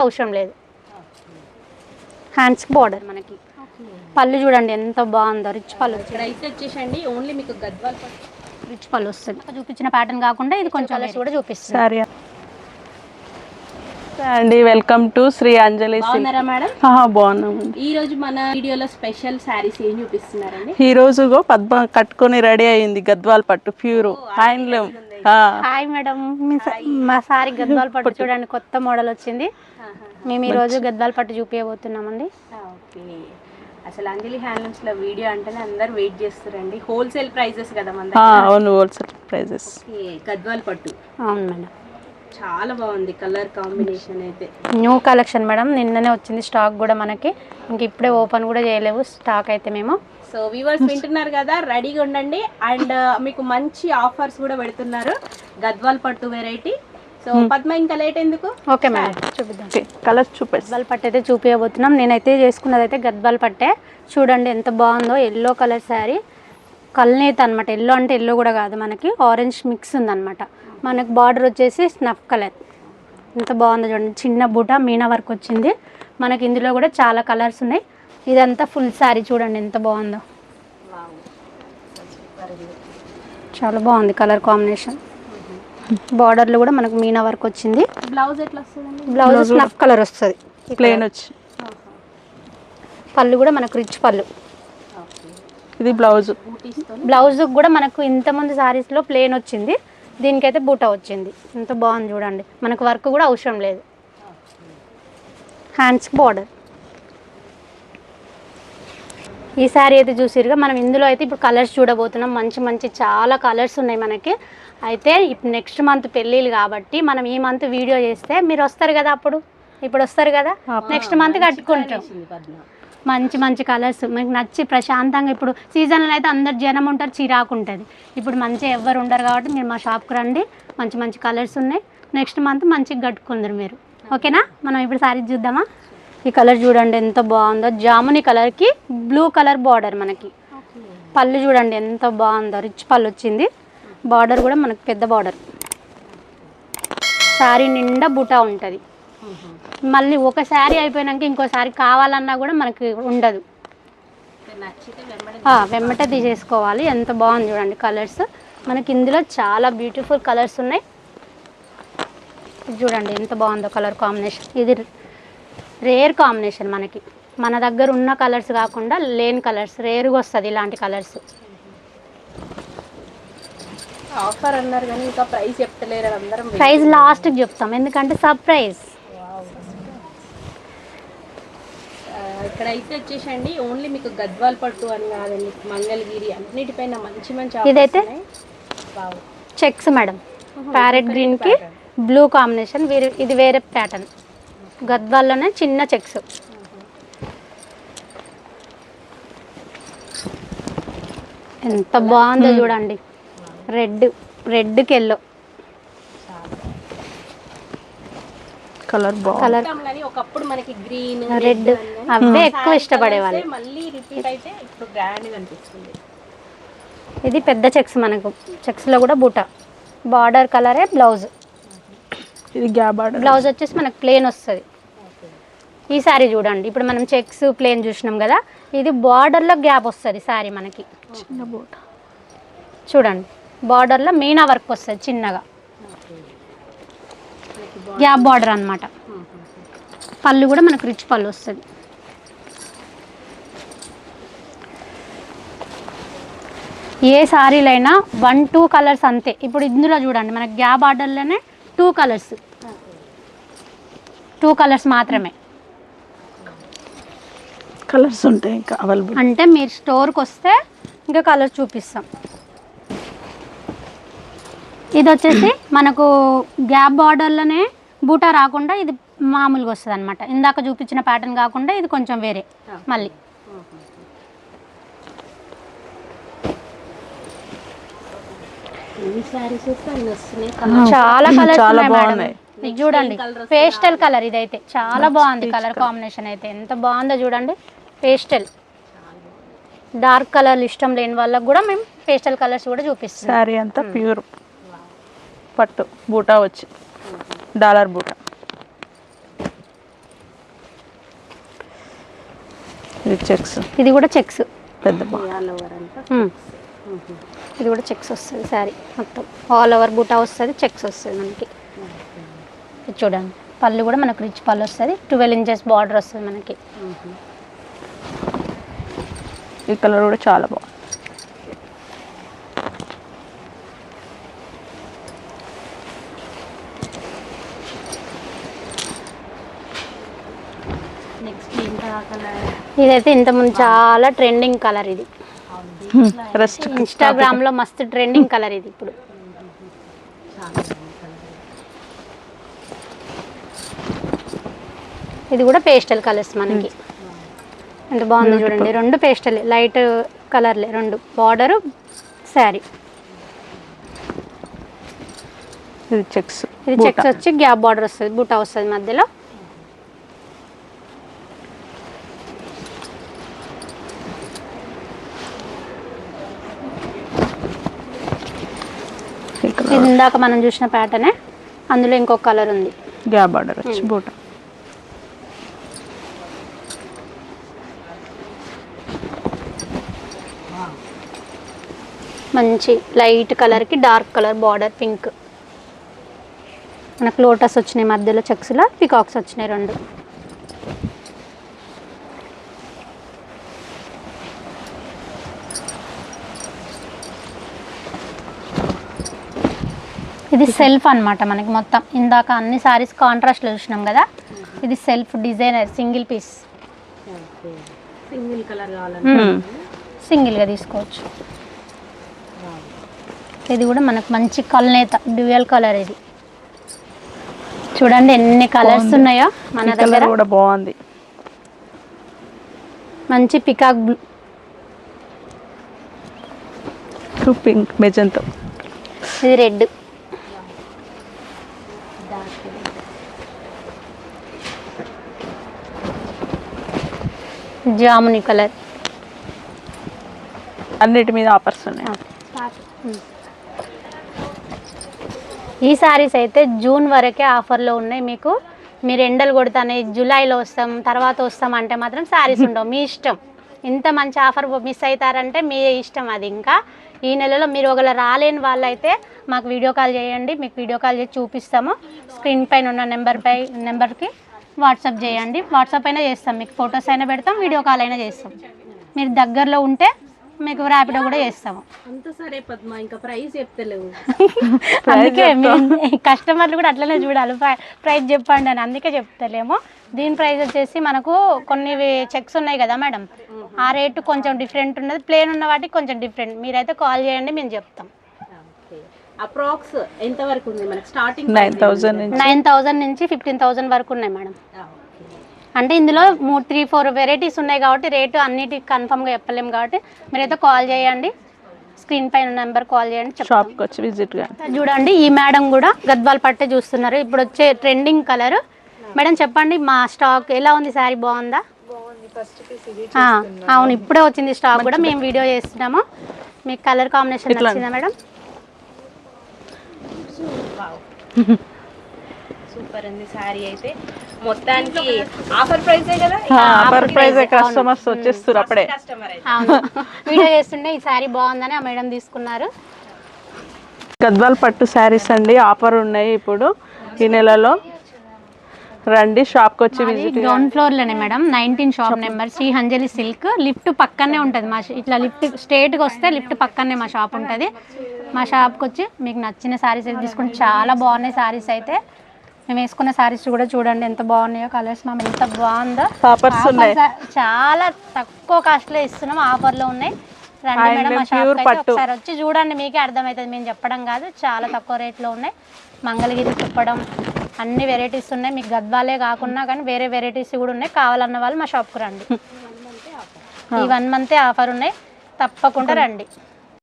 అవసరం లేదు. Hands border మనకి. పళ్ళు చూడండి ఎంత బాగుందో, రిచ్ పళ్ళు. అయితే వచ్చేసండి ఓన్లీ మీకు గద్వాల్ పట్టు రిచ్ పళ్ళు వస్తుంది. చూపించిన ప్యాటర్న్ కాకుండా ఇది కొంచెం కలర్స్ కూడా చూపిస్తుంది. సరే అండి, వెల్కమ్ టు శ్రీ అంజలి. బాగున్నారా మేడం? బాగున్నామండి. ఈ రోజు మన వీడియోలో స్పెషల్ శారీస్ ఏం చూపిస్తున్నారండి? ఈ రోజు పద్మ కట్టుకొని రెడీ అయ్యింది, గద్వాల్ పట్టు ప్యూర్ హ్యాండ్లూమ్. హాయ్ మేడం, మా సారీ గద్వాల్ పట్టు చూడండి, కొత్త మోడల్ వచ్చింది. మేము ఈ రోజు గద్వాల్ పట్టు చూపించబోతున్నామండి. ఓకే, అసలు అంజలి హ్యాండ్లూమ్స్ లో వీడియో అంటేనే అందరు వెయిట్ చేస్తారండి. హోల్సేల్ ప్రైజెస్ కదా మన దగ్గర? అవును, హోల్సేల్ ప్రైజెస్. గద్వాల్ పట్టు. అవును మేడం, చాలా బాగుంది కలర్ కాంబినేషన్. అయితే న్యూ కలెక్షన్ మేడం, నిన్ననే వచ్చింది స్టాక్ కూడా మనకి. ఇంక ఇప్పుడే ఓపెన్ కూడా చేయలేవు స్టాక్ అయితే మేము. సో వ్యూవర్స్ వింటున్నారు కదా, రెడీగా ఉండండి. అండ్ మీకు మంచి ఆఫర్స్ కూడా పెడుతున్నారు గద్వాల్ పట్టు వెరైటీ. సో పద్మ ఇంకా లేట్ ఎందుకు? ఓకే మేడం, చూపిద్దాం. కలర్స్ చూపిస్తాం. గద్వాల్ పట్టు అయితే చూపించబోతున్నాం. నేనైతే చేసుకున్నది అయితే గద్వాల్ పట్టే. చూడండి ఎంత బాగుందో, ఎల్లో కలర్ శారీ, కల్నేత అనమాట. ఎల్లో అంటే ఎల్లో కూడా కాదు, మనకి ఆరెంజ్ మిక్స్ ఉందన్నమాట. మనకు బార్డర్ వచ్చేసి స్నఫ్ కలర్. ఎంత బాగుందో చూడండి, చిన్న బూట మీనా వర్క్ వచ్చింది మనకి. ఇందులో కూడా చాలా కలర్స్ ఉన్నాయి. ఇదంతా ఫుల్ శారీ చూడండి ఎంత బాగుందో, చాలా బాగుంది కలర్ కాంబినేషన్. బార్డర్లో కూడా మనకు మీనా వర్క్ వచ్చింది. బ్లౌజ్ ఎట్లా వస్తుందండి? బ్లౌజ్ స్నఫ్ కలర్ వస్తుంది, ప్లెయిన్ వచ్చి. పళ్ళు కూడా మనకు రిచ్ పళ్ళు. ఇది బ్లౌజ్. బ్లౌజ్ కూడా మనకు ఇంతమంది శారీస్లో ప్లెయిన్ వచ్చింది, దీనికైతే బూటా వచ్చింది. ఎంత బాగుంది చూడండి, మనకు వర్క్ కూడా అవసరం లేదు. Hands border. ఈ శారీ అయితే చూసిరుగా, మనం ఇందులో అయితే ఇప్పుడు కలర్స్ చూడబోతున్నాం. మంచి మంచి చాలా కలర్స్ ఉన్నాయి మనకి. అయితే ఇప్పుడు నెక్స్ట్ మంత్ పెళ్ళిళ్ళు కాబట్టి మనం ఈ మంత్ వీడియో చేస్తే మీరు వస్తారు కదా, ఇప్పుడు వస్తారు కదా, నెక్స్ట్ మంత్ కట్టుకుంటాం. మంచి మంచి కలర్స్ మీకు నచ్చి ప్రశాంతంగా. ఇప్పుడు సీజన్లో అయితే అందరు జనం ఉంటారు, చిరాకు ఉంటుంది. ఇప్పుడు మంచిగా ఎవ్వరు ఉండరు కాబట్టి మీరు మా షాప్కి రండి, మంచి మంచి కలర్స్ ఉన్నాయి. నెక్స్ట్ మంత్ మంచిగా కట్టుకుందరు మీరు, ఓకేనా? మనం ఇప్పుడు శారీ చూద్దామా? ఈ కలర్ చూడండి ఎంత బాగుందో, జాముని కలర్కి బ్లూ కలర్ బార్డర్ మనకి. పళ్ళు చూడండి ఎంత బాగుందో, రిచ్ పళ్ళు వచ్చింది. బార్డర్ కూడా మనకు పెద్ద బార్డర్. శారీ నిండా బుటా ఉంటుంది. మళ్ళీ ఒక శారీ అయిపోయినాక ఇంకో శారీ కావాలన్నా కూడా మనకి ఉండదు, వెమ్మటే తీసేసుకోవాలి. ఎంత బాగుంది చూడండి కలర్స్ మనకి. ఇందులో చాలా బ్యూటిఫుల్ కలర్స్ ఉన్నాయి. చూడండి ఎంత బాగుందో కలర్ కాంబినేషన్. ఇది రేర్ కాంబినేషన్ మనకి. మన దగ్గర ఉన్న కలర్స్ కాకుండా లేని కలర్స్, రేరుగా వస్తుంది ఇలాంటి కలర్స్. ఆఫర్ అన్నారు కానీ ఇంకా ప్రైస్ చెప్తలేరు అందరం. ప్రైస్ లాస్ట్కి చెప్తాం, ఎందుకంటే సర్ప్రైజ్. ఇక్కడైతే వచ్చేసండి ఓన్లీ మీకు గద్వాల్ పట్టు అని కాదండి, మంగళగిరి అన్నిటిపైన మంచి మంచి. ఇదైతే చెక్స్ మేడం, ప్యారెట్ గ్రీన్కి బ్లూ కాంబినేషన్. ఇది వేరే ప్యాటర్న్, గద్వాల్లోనే చిన్న చెక్స్. ఎంత బాగుందో చూడండి, రెడ్కి ఎల్లో కలర్ కలర్. ఒకప్పుడు మనకి గ్రీన్ రెడ్ అవే ఎక్కువ ఇష్టపడేవాళ్ళు. మళ్ళీ రిపీట్ అయితే ఇప్పుడు గ్రాండ్ గా అనిపిస్తుంది. ఇది పెద్ద చెక్స్ మనకు. చెక్స్లో కూడా బూటా, బార్డర్ కలరే బ్లౌజ్. ఇది గ్యాప్ బార్డర్. బ్లౌజ్ వచ్చేసి మనకు ప్లెయిన్ వస్తుంది. ఈ శారీ చూడండి, ఇప్పుడు మనం చెక్స్ ప్లెయిన్ చూసినాం కదా, ఇది బార్డర్లో గ్యాప్ వస్తుంది శారీ మనకి. చిన్న బూట చూడండి, బార్డర్లో మీనా వర్క్ వస్తుంది చిన్నగా, గ్యాప్ బార్డర్ అన్నమాట. పళ్ళు కూడా మనకు రిచ్ పళ్ళు వస్తుంది. ఏ శారీలైనా 1-2 కలర్స్ అంతే. ఇప్పుడు ఇందులో చూడండి మనకి గ్యాప్ బార్డర్లోనే 2 కలర్స్ మాత్రమే. కలర్స్ ఉంటాయి ఇంకా అవైలబుల్. అంటే మీరు స్టోర్కి వస్తే ఇంకా కలర్స్ చూపిస్తాం. ఇది వచ్చేసి మనకు గ్యాప్ బార్డర్లోనే బూటా రాకుండా ఇది మామూలుగా వస్తుంది అనమాట. ఇందాక చూపించిన ప్యాటర్న్ కాకుండా ఇది కొంచెం వేరే మళ్ళీ. చాలా కలర్స్ ఉన్నాయి. ఇది చూడండి పేస్టల్ కలర్, ఇదైతే చాలా బాగుంది కలర్ కాంబినేషన్. అయితే ఎంత బాగుందో చూడండి, పేస్టల్. డార్క్ కలర్ ఇష్టం లేని వాళ్ళకి కూడా మేము పేస్టల్ కలర్స్ కూడా చూపిస్తాం. సారీ అంతా ప్యూర్ పట్టు బూటా వచ్చి డాలర్ బూటా. ఇది చెక్స్, ఇది కూడా చెక్స్, పెద్ద బాల్. ఆల్ ఓవర్ అంతా ఇది కూడా చెక్స్ వస్తుంది శారీ మొత్తం. ఆల్ ఓవర్ బూటా వస్తుంది, చెక్స్ వస్తుంది మనకి. ఇది చూడండి, పళ్ళు కూడా మనకు రిచ్ పళ్ళు వస్తుంది, 12 ఇంచెస్ బార్డర్ వస్తుంది మనకి. ఈ కలర్ కూడా చాలా బాగుంది. నెక్స్ట్ ఇంకా కలర్ ఇదైతే ఇంతకుముందు చాలా ట్రెండింగ్ కలర్ ఇది. రెస్ట్ ఇన్స్టాగ్రామ్ లో మస్తు ట్రెండింగ్ కలర్ ఇది ఇప్పుడు. ఇది కూడా పేస్టల్ కలర్స్ మనకి. ఎంత బాగుంది చూడండి, రెండు పేస్టల్ లైట్ కలర్లే రెండు, బార్డర్ శారీ. ఇది చెక్స్, ఇది చెక్స్ వచ్చి గ్యాప్ బార్డర్ వస్తుంది, బూటా వస్తుంది మధ్యలో. ఇది ఇందాక మనం చూసిన ప్యాటర్నే, అందులో ఇంకొక కలర్ ఉంది, గ్యాప్ బార్డర్ వచ్చి బూటా. మంచి లైట్ కలర్కి డార్క్ కలర్ బార్డర్ పింక్. మనకు లోటస్ వచ్చినాయి మధ్యలో, చెక్స్లో పికాక్స్ వచ్చినాయి రెండు. ఇది సెల్ఫ్ అన్నమాట మనకి మొత్తం. ఇందాక అన్ని సారీస్ కాంట్రాస్ట్లో చూసినాం కదా, ఇది self designer single piece. Single colour కావాలంటే సింగిల్గా తీసుకోవచ్చు. ఇది కూడా మనకు మంచి కల్నేత డ్యూయల్ కలర్. ఇది చూడండి ఎన్ని కలర్స్ ఉన్నాయో మన దగ్గర. కూడా బాగుంది, మంచి పికాక్ బ్లూ, పింక్, మెజంతో. ఇది రెడ్, జాముని కలర్. అన్నిటి మీద ఆఫర్స్ ఉన్నాయి. ఈ సారీస్ అయితే జూన్ వరకే ఆఫర్లో ఉన్నాయి మీకు. మీరు ఎండలు కొడతానే జూలైలో వస్తాం తర్వాత వస్తాం అంటే మాత్రం సారీస్ ఉండవు. మీ ఇష్టం. ఇంత మంచి ఆఫర్ మిస్ అవుతారంటే మీ ఇష్టం అది. ఇంకా ఈ నెలలో మీరు ఒకవేళ రాలేని వాళ్ళైతే మాకు వీడియో కాల్ చేయండి, మీకు వీడియో కాల్ చేసి చూపిస్తాము. స్క్రీన్ పైన ఉన్న నెంబర్కి వాట్సాప్ చేయండి, వాట్సాప్ అయినా చేస్తాం, మీకు ఫొటోస్ అయినా పెడతాం, వీడియో కాల్ అయినా చేస్తాం. మీరు దగ్గరలో ఉంటే మీకు ర్యాపిడో కూడా చేస్తాము. అంత సరే పద్మ, ఇంకా ప్రైస్ చెప్తలేవు. అందుకే కస్టమర్లు కూడా అట్లనే చూడాలి, ప్రైస్ చెప్పండి అని. అందుకే చెప్తలేము. దీని ప్రైస్ వచ్చేసి మనకు కొన్ని చెక్స్ ఉన్నాయి కదా మేడం, ఆ రేటు కొంచెం డిఫరెంట్ ఉన్నది, ప్లేన్ ఉన్న వాటికి కొంచెం డిఫరెంట్. మీరైతే కాల్ చేయండి, మేము చెప్తాం. అప్రాక్స్ ఎంత వరకు ఉంది మనకి స్టార్టింగ్? 9,000 నుంచి 15,000 వరకు ఉన్నాయి మేడం. అంటే ఇందులో 3-4 వెరైటీస్ ఉన్నాయి కాబట్టి రేటు అన్నిటికి కన్ఫర్మ్గా చెప్పలేము. కాబట్టి మీరైతే కాల్ చేయండి, స్క్రీన్ పైన నెంబర్ కాల్ చేయండి, షాప్కి వచ్చి విజిట్ చేయండి. చూడండి ఈ మేడం కూడా గద్వాల్ పట్టే చూస్తున్నారు, ఇప్పుడు వచ్చే ట్రెండింగ్ కలర్. మేడం చెప్పండి, మా స్టాక్ ఎలా ఉంది? శారీ బాగుందా? అవును, ఇప్పుడే వచ్చింది స్టాక్ కూడా, మేము వీడియో చేస్తున్నాము. మీకు కలర్ కాంబినేషన్ నచ్చిందా మేడం? సూపర్ ఉంది సారీ అయితే. మొత్తానికి ఆఫర్ ప్రైసే కదా, ఆఫర్ ప్రైస్. కస్టమర్స్ వచ్చేస్తారు అప్పుడే. కస్టమర్ అయితే అవును, వీడియో చేస్తుంటే ఈ శారీ బాగుందని ఆ మేడం తీసుకున్నారు. గద్వాల్ పట్టు శారీస్ అండి, ఆఫర్ ఉన్నాయి ఇప్పుడు ఈ నెలలో. రండి షాప్కి వచ్చి విజిట్. గ్రౌండ్ ఫ్లోర్లోనే madam, 19 shop number, Sri Anjali silk. Lift పక్కనే ఉంటుంది మా ఇట్లా లిఫ్ట్ స్ట్రేట్గా వస్తే లిఫ్ట్ పక్కనే మా షాప్ ఉంటుంది. మా షాప్కి వచ్చి మీకు నచ్చిన శారీస్ అయితే తీసుకుంటే చాలా బాగున్నాయి శారీస్ అయితే. మేము వేసుకున్న శారీస్ కూడా చూడండి ఎంత బాగున్నాయో, కలర్స్ మామ ఎంత బాగుందో. ఆఫర్స్ ఉన్నాయి, చాలా తక్కువ కాస్ట్లో ఇస్తున్నాం, ఆఫర్లో ఉన్నాయి. రండి మేడం మా షాప్ ఒకసారి వచ్చి చూడండి, మీకే అర్థమవుతుంది, మేము చెప్పడం కాదు. చాలా తక్కువ రేట్లో ఉన్నాయి. మంగళగిరి కుప్పడం అన్ని వెరైటీస్ ఉన్నాయి. మీకు గద్వాలే కాకుండా కానీ వేరే వెరైటీస్ కూడా ఉన్నాయి. కావాలన్న వాళ్ళు మా షాప్కి రండి. ఈ 1 మంతే ఆఫర్ ఉన్నాయి, తప్పకుండా రండి.